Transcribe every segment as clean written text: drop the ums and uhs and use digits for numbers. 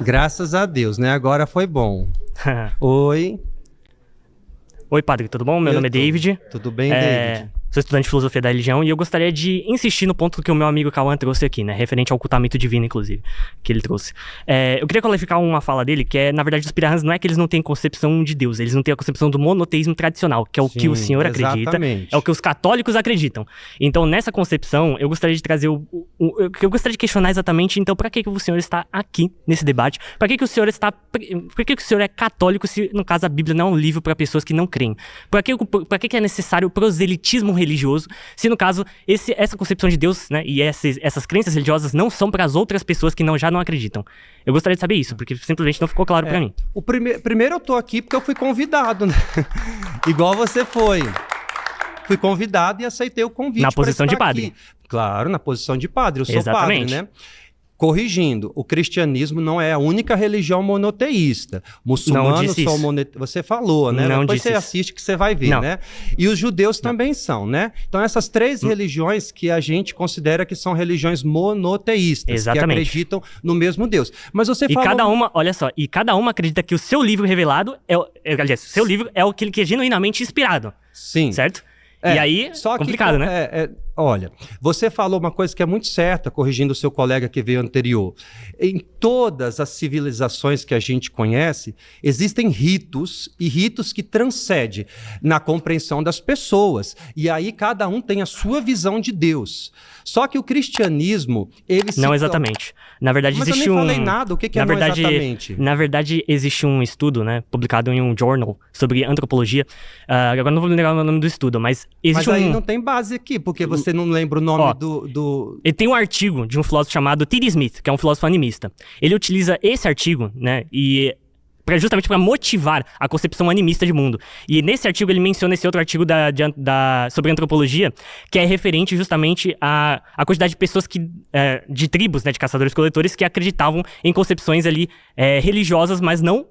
Graças a Deus, né? Agora foi bom. Oi. Oi, padre, tudo bom? Meu nome é David. Tudo bem, David? Sou estudante de filosofia da religião e eu gostaria de insistir no ponto que o meu amigo Cauã trouxe aqui, né? Referente ao ocultamento divino, inclusive, que ele trouxe. Eu queria qualificar uma fala dele, que é, na verdade, os pirahãs não é que eles não têm concepção de Deus, eles não têm a concepção do monoteísmo tradicional, que é o que o senhor acredita, é o que os católicos acreditam. Então, nessa concepção, eu gostaria de trazer eu gostaria de questionar exatamente, então, para que o senhor está aqui nesse debate? Para que o senhor está... Por que o senhor é católico se, no caso, a Bíblia não é um livro para pessoas que não creem? Para que é necessário o proselitismo religioso, se no caso essa concepção de Deus, né, e essas crenças religiosas não são para as outras pessoas que já não acreditam? Eu gostaria de saber isso, porque simplesmente não ficou claro para mim. Primeiro eu tô aqui porque eu fui convidado, né? Igual você foi. Fui convidado e aceitei o convite. Na posição de padre. Aqui. Claro, na posição de padre. Eu sou Exatamente. padre, né? Corrigindo, o cristianismo não é a única religião monoteísta. Muçulmanos são monoteístas. Você falou, né? Não Depois você assiste que você vai ver, né? E os judeus também são, né? Então essas três religiões que a gente considera que são religiões monoteístas. Exatamente. Que acreditam no mesmo Deus. Mas você falou... cada uma, olha só, e cada uma acredita que o seu livro revelado aliás, o seu livro é aquele que é genuinamente inspirado. Sim. Certo? E aí, complicado, né? Olha, você falou uma coisa que é muito certa, corrigindo o seu colega que veio anterior. Em todas as civilizações que a gente conhece, existem ritos, e ritos que transcendem na compreensão das pessoas. E aí cada um tem a sua visão de Deus. Só que o cristianismo, ele se... Não exatamente. Na verdade, Mas existe eu nem falei nada. O que é exatamente? Na verdade, existe um estudo, né, publicado em um journal sobre antropologia. Agora não vou lembrar o nome do estudo, mas existe aí não tem base aqui, porque você não lembra o nome do... Ele tem um artigo de um filósofo chamado T.D. Smith, que é um filósofo animista. Ele utiliza esse artigo, né, justamente para motivar a concepção animista de mundo. E nesse artigo ele menciona esse outro artigo sobre antropologia, que é referente justamente à quantidade de pessoas de tribos, né, de caçadores-coletores, que acreditavam em concepções ali religiosas, mas não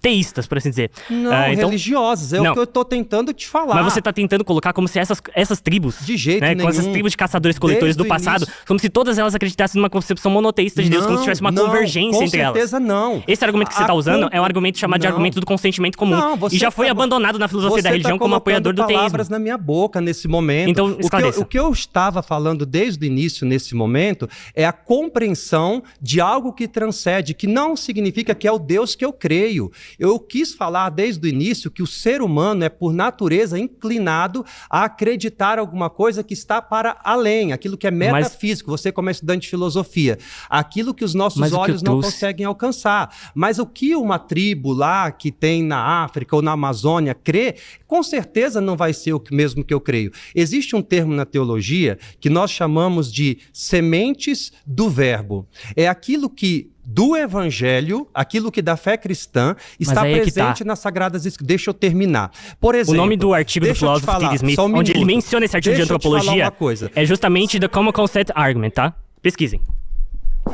teístas, por assim dizer. Não, religiosas, o que eu tô tentando te falar. Mas você tá tentando colocar como se essas tribos, de jeito nenhum, como essas tribos de caçadores-coletores do passado, como se todas elas acreditassem numa concepção monoteísta de Deus, como se tivesse uma convergência entre elas. Com certeza não. Esse argumento que você tá usando é um argumento chamado de argumento do consentimento comum. E já foi abandonado na filosofia da religião como apoiador do teísmo. Você tá colocando palavras na minha boca nesse momento. Então, esclareça. O que eu estava falando desde o início, nesse momento, é a compreensão de algo que transcende, que não significa que é o Deus que eu creio. Eu quis falar desde o início que o ser humano é, por natureza, inclinado a acreditar alguma coisa que está para além, aquilo que é metafísico. Você, como estudante de filosofia, aquilo que os nossos olhos não conseguem alcançar. Mas o que uma tribo lá que tem na África ou na Amazônia crê, com certeza não vai ser o mesmo que eu creio. Existe um termo na teologia que nós chamamos de sementes do verbo. É aquilo que do evangelho, aquilo que da fé cristã está presente nas Sagradas Escrituras. Deixa eu terminar. Por exemplo, o nome do artigo do filósofo T.D. Smith, onde ele menciona esse artigo de antropologia, é justamente The Common Consent Argument, tá? Pesquisem.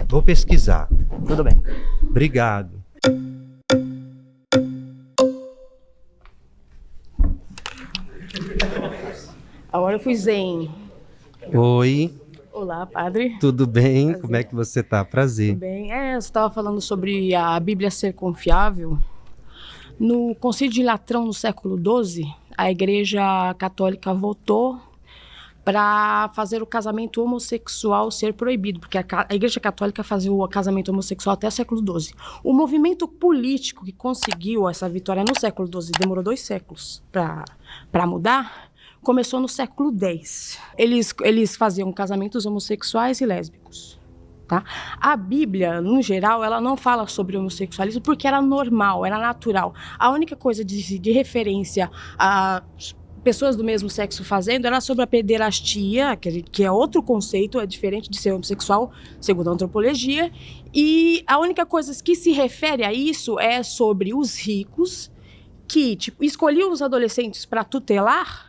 Vou pesquisar. Tudo bem. Obrigado. Agora eu fui zen. Oi. Olá, padre. Tudo bem? Prazer. Como é que você tá? Prazer. Tudo bem. Você estava falando sobre a Bíblia ser confiável. No Concílio de Latrão, no século XII, a Igreja Católica votou para fazer o casamento homossexual ser proibido, porque a Igreja Católica fazia o casamento homossexual até o século XII. O movimento político que conseguiu essa vitória no século XII, demorou 2 séculos para mudar, começou no século X. Eles faziam casamentos homossexuais e lésbicos. Tá? A Bíblia, no geral, ela não fala sobre homossexualismo porque era normal, era natural. A única coisa de referência a pessoas do mesmo sexo fazendo era sobre a pederastia, que é outro conceito, é diferente de ser homossexual, segundo a antropologia. E a única coisa que se refere a isso é sobre os ricos que escolhiam os adolescentes para tutelar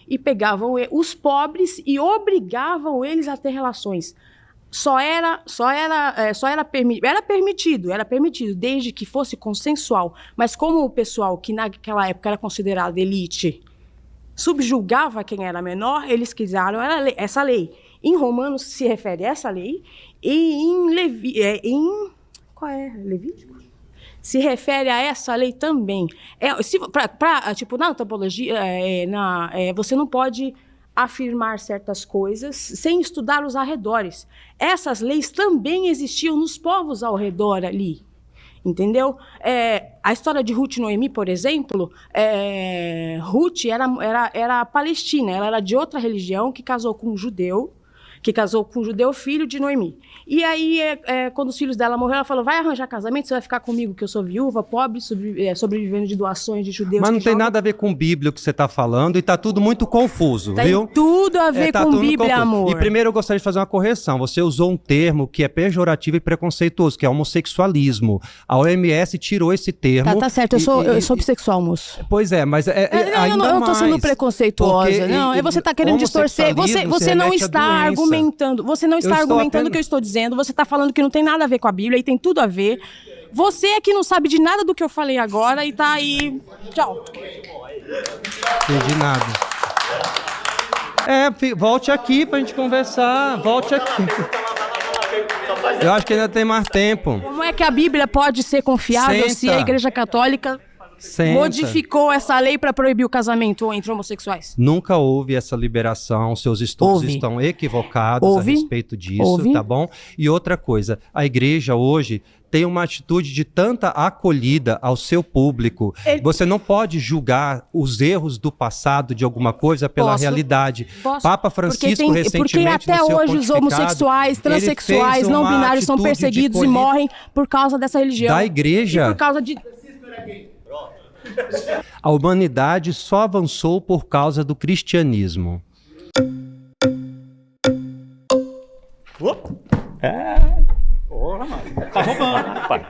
e pegavam os pobres e obrigavam eles a ter relações. Era permitido, desde que fosse consensual. Mas como o pessoal que naquela época era considerado elite subjugava quem era menor, eles quiseram essa lei. Em Romanos se refere a essa lei, e em qual é? Levítico? Se refere a essa lei também. Tipo, na antropologia, você não pode afirmar certas coisas sem estudar os arredores. Essas leis também existiam nos povos ao redor ali. Entendeu? A história de Ruth e Noemi, por exemplo, Ruth era palestina, ela era de outra religião, que casou com um judeu, filho de Noemi. E aí, quando os filhos dela morreram, ela falou, vai arranjar casamento, você vai ficar comigo, que eu sou viúva, pobre, sobrevivendo de doações de judeus. Mas não tem nada a ver com Bíblia o que você está falando, e está tudo muito confuso, viu? Tem tudo a ver com Bíblia, amor. E primeiro eu gostaria de fazer uma correção. Você usou um termo que é pejorativo e preconceituoso, que é homossexualismo. A OMS tirou esse termo. Tá certo, eu sou bissexual, moço. Pois é, mas eu não tô sendo preconceituosa, não. Você está querendo distorcer. Você não está argumentando. Você não está argumentando o que eu estou dizendo. Você está falando que não tem nada a ver com a Bíblia e tem tudo a ver. Você é que não sabe de nada do que eu falei agora e tá aí. Tchau. Entendi nada. Volte aqui pra gente conversar. Volte aqui. Eu acho que ainda tem mais tempo. Como é que a Bíblia pode ser confiável se a Igreja Católica modificou essa lei para proibir o casamento entre homossexuais? Nunca houve essa liberação, seus estudos estão equivocados a respeito disso, tá bom? E outra coisa, a igreja hoje tem uma atitude de tanta acolhida ao seu público. Você não pode julgar os erros do passado de alguma coisa pela realidade. Papa Francisco recentemente, porque até hoje os homossexuais, transexuais, não binários são perseguidos e morrem por causa dessa religião. Da igreja. E por causa de... A humanidade só avançou por causa do cristianismo. Tá roubando, pai.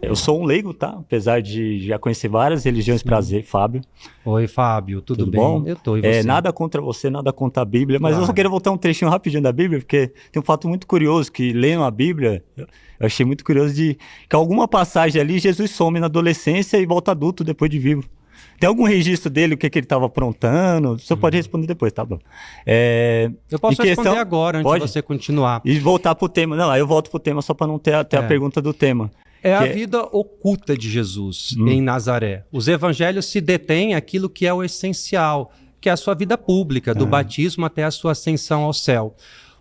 Eu sou um leigo, tá? Apesar de já conhecer várias religiões. Prazer, Fábio. Oi, Fábio, tudo bem? Bom? Eu tô, e você? Nada contra você, nada contra a Bíblia, mas eu só queria voltar um trechinho rapidinho da Bíblia, porque tem um fato muito curioso, que lendo a Bíblia, eu achei muito curioso que alguma passagem ali, Jesus some na adolescência e volta adulto depois de vivo. Tem algum registro dele, o que ele estava aprontando? Você pode responder depois, tá bom? Eu posso responder agora, antes de você continuar. E voltar pro tema. Não, aí eu volto pro tema só para não ter a pergunta do tema. A vida oculta de Jesus em Nazaré. Os evangelhos se detêm aquilo que é o essencial, que é a sua vida pública, do batismo até a sua ascensão ao céu.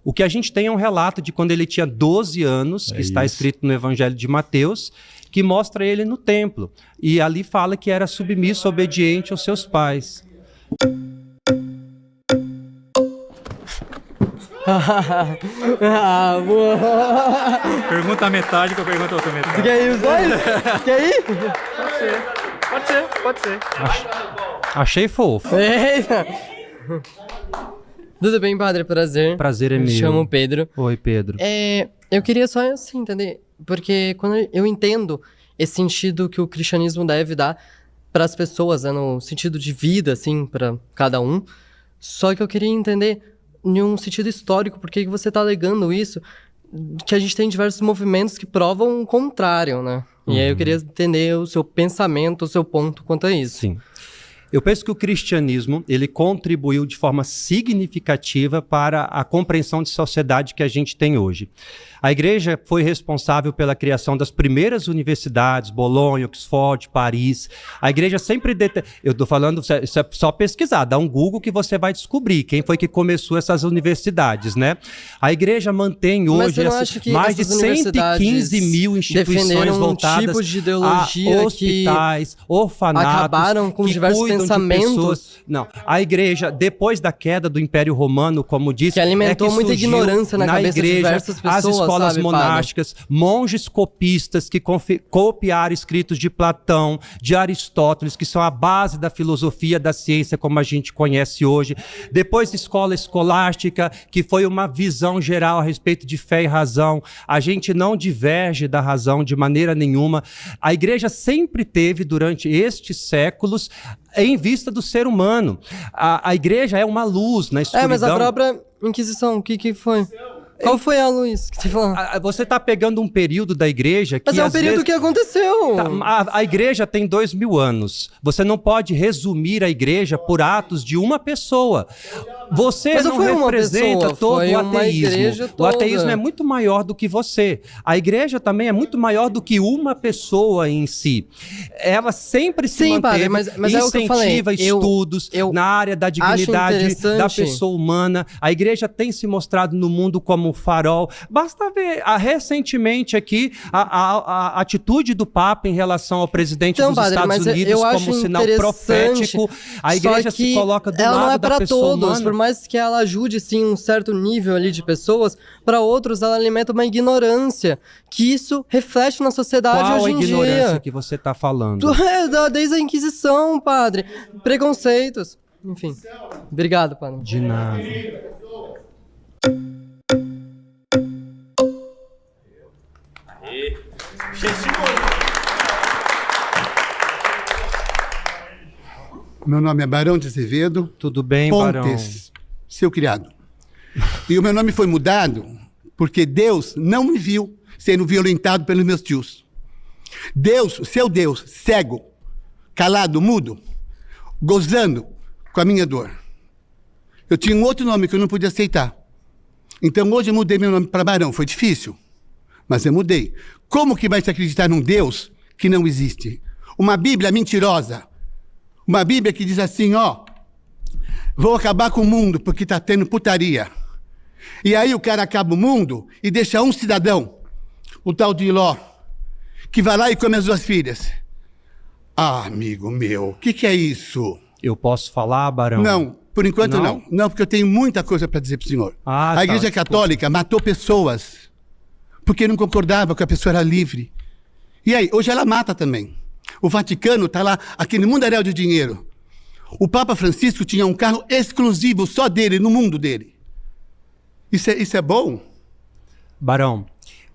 O que a gente tem é um relato de quando ele tinha 12 anos, que está escrito no Evangelho de Mateus, que mostra ele no templo. E ali fala que era submisso, obediente aos seus pais. Pergunta a metade que eu pergunto a outra metade. Você quer ir os dois? Quer ir? Pode ser. Achei fofo. Eita. Tudo bem, padre? Prazer. Prazer é meu. Me chamo Pedro. Oi, Pedro. Eu queria só assim, entender, porque quando eu entendo esse sentido que o cristianismo deve dar para as pessoas, né, no sentido de vida, assim, para cada um, só que eu queria entender em um sentido histórico, por que você está alegando isso, que a gente tem diversos movimentos que provam o contrário, né? E aí eu queria entender o seu pensamento, o seu ponto quanto a isso. Sim. Eu penso que o cristianismo, ele contribuiu de forma significativa para a compreensão de sociedade que a gente tem hoje. A igreja foi responsável pela criação das primeiras universidades, Bolonha, Oxford, Paris. A igreja sempre... Eu estou falando, isso é só pesquisar, dá um Google que você vai descobrir quem foi que começou essas universidades, né? A igreja mantém hoje mais de 115 mil instituições voltadas tipo de ideologia a hospitais, orfanatos, acabaram com diversos pensamentos. Não, a igreja, depois da queda do Império Romano, como disse, que alimentou muita ignorância na cabeça igreja, de diversas pessoas, as escolas monásticas, monges copistas que copiaram escritos de Platão, de Aristóteles, que são a base da filosofia da ciência como a gente conhece hoje. Depois, escola escolástica, que foi uma visão geral a respeito de fé e razão. A gente não diverge da razão de maneira nenhuma. A igreja sempre teve, durante estes séculos, em vista do ser humano. A igreja é uma luz na escuridão. Mas a própria Inquisição, o que foi? Qual foi a Luiz que você falou? Você está pegando um período da igreja que Mas é um às período vezes... que aconteceu. A igreja tem 2000 anos. Você não pode resumir a igreja por atos de uma pessoa. Você Mas não não foi uma representa pessoa, todo foi o uma ateísmo. igreja O toda. ateísmo é muito maior do que você. A igreja também é muito maior do que uma pessoa em si. Ela sempre se Sim, manteve, padre, mas é o que eu falei. incentiva estudos na área da dignidade da interessante. pessoa humana. A igreja tem se mostrado no mundo como um farol. Basta ver recentemente aqui a atitude do Papa em relação ao presidente Então, dos padre, Estados mas Unidos eu acho como sinal profético. A igreja só que se coloca do ela lado não é da para pessoa todos, humana. por mais que ela ajude sim um certo nível ali de pessoas, para outros ela alimenta uma ignorância, que isso reflete na sociedade Qual a hoje em ignorância dia. que você está falando? Desde a Inquisição, padre. Preconceitos. Enfim. Obrigado, padre. De nada. Meu nome é Barão de Azevedo Tudo bem, Barão? Pontes, seu criado. E o meu nome foi mudado porque Deus não me viu sendo violentado pelos meus tios. Deus, seu Deus, cego, calado, mudo, gozando com a minha dor. Eu tinha um outro nome que eu não podia aceitar. Então hoje eu mudei meu nome para Barão. Foi difícil, mas eu mudei. Como que vai se acreditar num Deus que não existe? Uma Bíblia mentirosa. Uma Bíblia que diz assim, ó, vou acabar com o mundo porque está tendo putaria. E aí o cara acaba o mundo e deixa um cidadão, o tal de Ló, que vai lá e come as 2 filhas. Ah, amigo meu, o que é isso? Eu posso falar, Barão? Não, por enquanto Não? não. Não, porque eu tenho muita coisa para dizer para o senhor. Ah, a Igreja desculpa. Católica matou pessoas porque não concordava que a pessoa era livre. E aí, hoje ela mata também. O Vaticano está lá, aquele mundaréu de dinheiro. O Papa Francisco tinha um carro exclusivo só dele, no mundo dele. Isso é bom? Barão,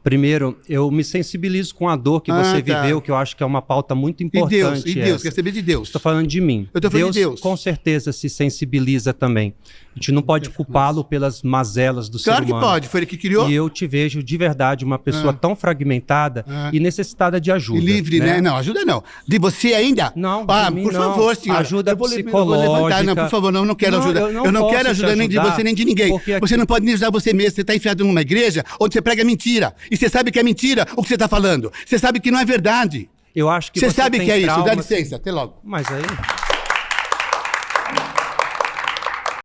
primeiro, eu me sensibilizo com a dor que você tá. viveu, que eu acho que é uma pauta muito E importante. Deus, essa. quer saber de Deus. Estou falando de mim. Eu tô falando de Deus. com certeza se sensibiliza também. A gente não pode culpá-lo pelas mazelas do Claro ser que humano. pode, foi ele que criou. E eu te vejo de verdade uma pessoa tão fragmentada e necessitada de ajuda. E livre, né? Não, ajuda não. De você ainda? Não, de Ah, mim por não. favor, senhora. Ajuda eu vou levantar. psicológica. Não, por favor, não quero Não, ajuda. eu não Eu não posso quero te ajuda nem de ajudar, você, nem de ninguém. porque aqui- Você não pode nem ajudar você mesmo. Você está enfiado numa igreja onde você prega mentira. E você sabe que é mentira o que você está falando. Você sabe que não é verdade. Eu acho que Você sabe tem que é isso. Dá traumas- licença, até logo. Mas aí...